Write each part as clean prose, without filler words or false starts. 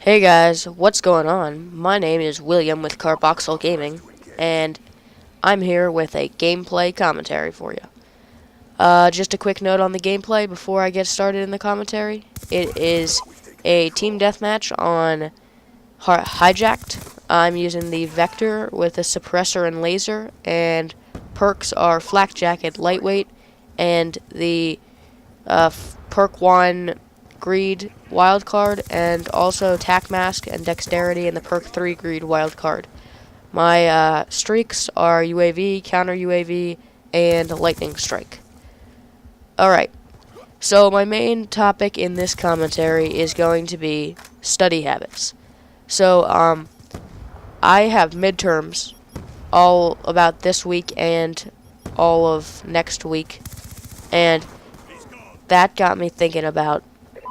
Hey guys, what's going on? My name is William with Carboxyl Gaming, and I'm here with a gameplay commentary for you. Just a quick note on the gameplay before I get started in the commentary. It is a team deathmatch on Hijacked. I'm using the Vector with a suppressor and laser, and perks are Flak Jacket Lightweight, and the perk 1 Greed wildcard, and also Tac Mask and Dexterity and the perk 3 Greed wildcard. My streaks are UAV, Counter UAV, and Lightning Strike. Alright, so my main topic in this commentary is going to be study habits. So, I have midterms all about this week and all of next week, and that got me thinking about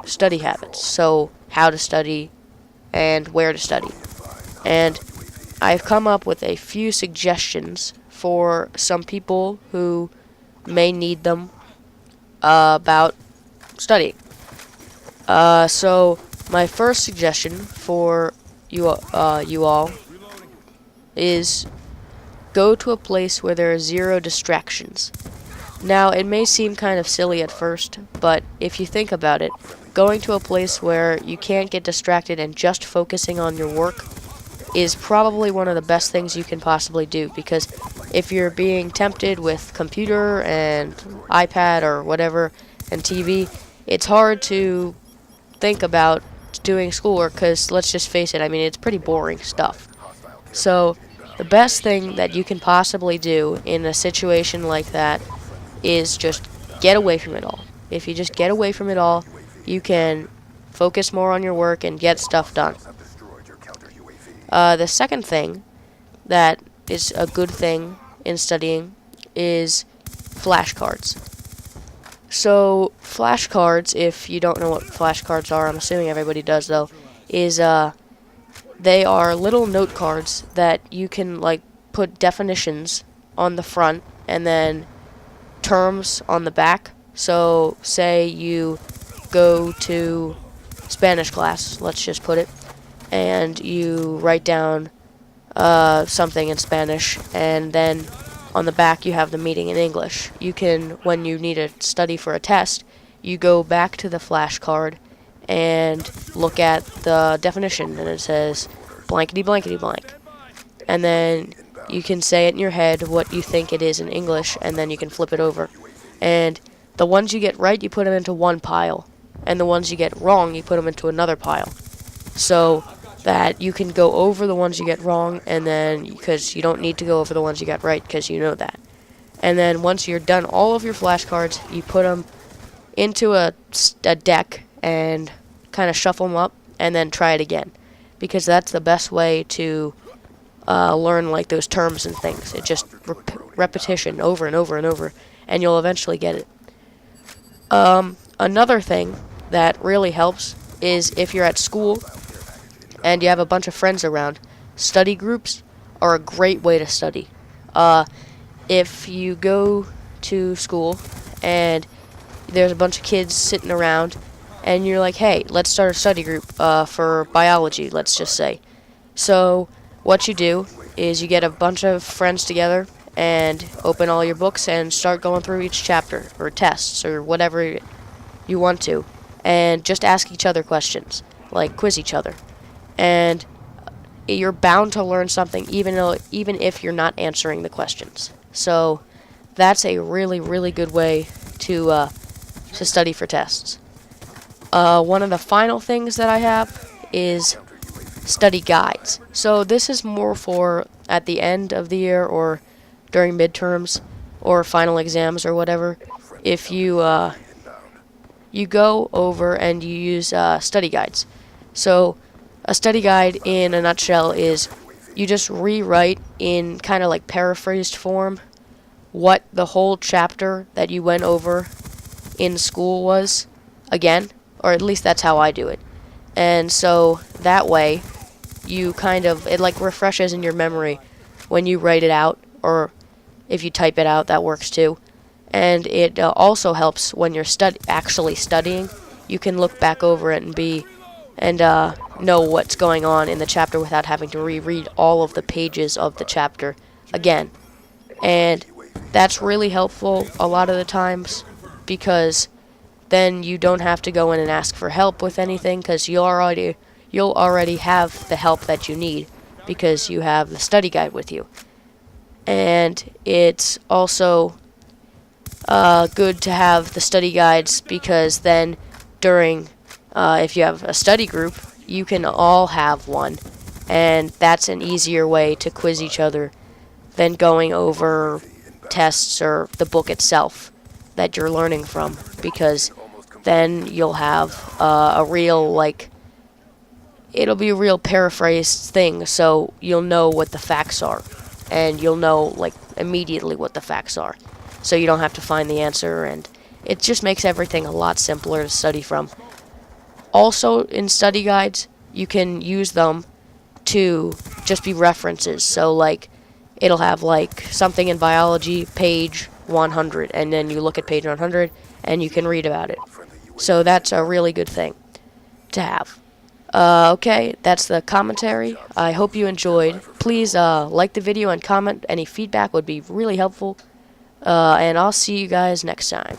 study habits. So, how to study and where to study. And I've come up with a few suggestions for some people who may need them about studying. So, my first suggestion for you all is go to a place where there are 0 distractions. Now, it may seem kind of silly at first, but if you think about it, going to a place where you can't get distracted and just focusing on your work is probably one of the best things you can possibly do, because if you're being tempted with computer and iPad or whatever and TV, it's hard to think about doing schoolwork because, let's just face it, I mean, it's pretty boring stuff. So, the best thing that you can possibly do in a situation like that is just get away from it all. If you just get away from it all, you can focus more on your work and get stuff done. The second thing that is a good thing in studying is flashcards. So, flashcards, if you don't know what flashcards are, I'm assuming everybody does though, is they are little note cards that you can like put definitions on the front and then terms on the back. So, say you go to Spanish class, let's just put it, and you write down something in Spanish, and then on the back you have the meaning in English. You can, when you need to study for a test, you go back to the flashcard and look at the definition, and it says blankety blankety blank. And then you can say it in your head what you think it is in English, and then you can flip it over. And the ones you get right, you put them into one pile, and the ones you get wrong, you put them into another pile. So that you can go over the ones you get wrong, and then, because you don't need to go over the ones you got right, because you know that. And then once you're done all of your flashcards, you put them into a deck and kind of shuffle them up, and then try it again. Because that's the best way to learn like those terms and things. It's just repetition over and over and over, and you'll eventually get it. Another thing that really helps is if you're at school and you have a bunch of friends around, study groups are a great way to study. If you go to school and there's a bunch of kids sitting around and you're like, hey, let's start a study group for biology, let's just say. So what you do is you get a bunch of friends together and open all your books and start going through each chapter or tests or whatever you want to, and just ask each other questions, like quiz each other. And you're bound to learn something even if you're not answering the questions. So that's a really, really good way to study for tests. One of the final things that I have is study guides. So this is more for at the end of the year or during midterms or final exams or whatever. If you you go over and you use study guides. So a study guide in a nutshell is you just rewrite in kind of like paraphrased form what the whole chapter that you went over in school was again, or at least that's how I do it. And so that way you kind of, it like refreshes in your memory when you write it out, or if you type it out, that works too. And it also helps when you're actually studying. You can look back over it and know what's going on in the chapter without having to reread all of the pages of the chapter again. And that's really helpful a lot of the times, because then you don't have to go in and ask for help with anything, because you'll already have the help that you need because you have the study guide with you. And it's also good to have the study guides, because then during if you have a study group, you can all have one, and that's an easier way to quiz each other than going over tests or the book itself that you're learning from, because then you'll have a real, like, it'll be a real paraphrased thing, so you'll know what the facts are, and you'll know, like, immediately what the facts are, so you don't have to find the answer, and it just makes everything a lot simpler to study from. Also, in study guides, you can use them to just be references, so, like, it'll have, like, something in biology, page 100, and then you look at page 100, and you can read about it. So that's a really good thing to have. Okay, that's the commentary. I hope you enjoyed. Please like the video and comment. Any feedback would be really helpful. And I'll see you guys next time.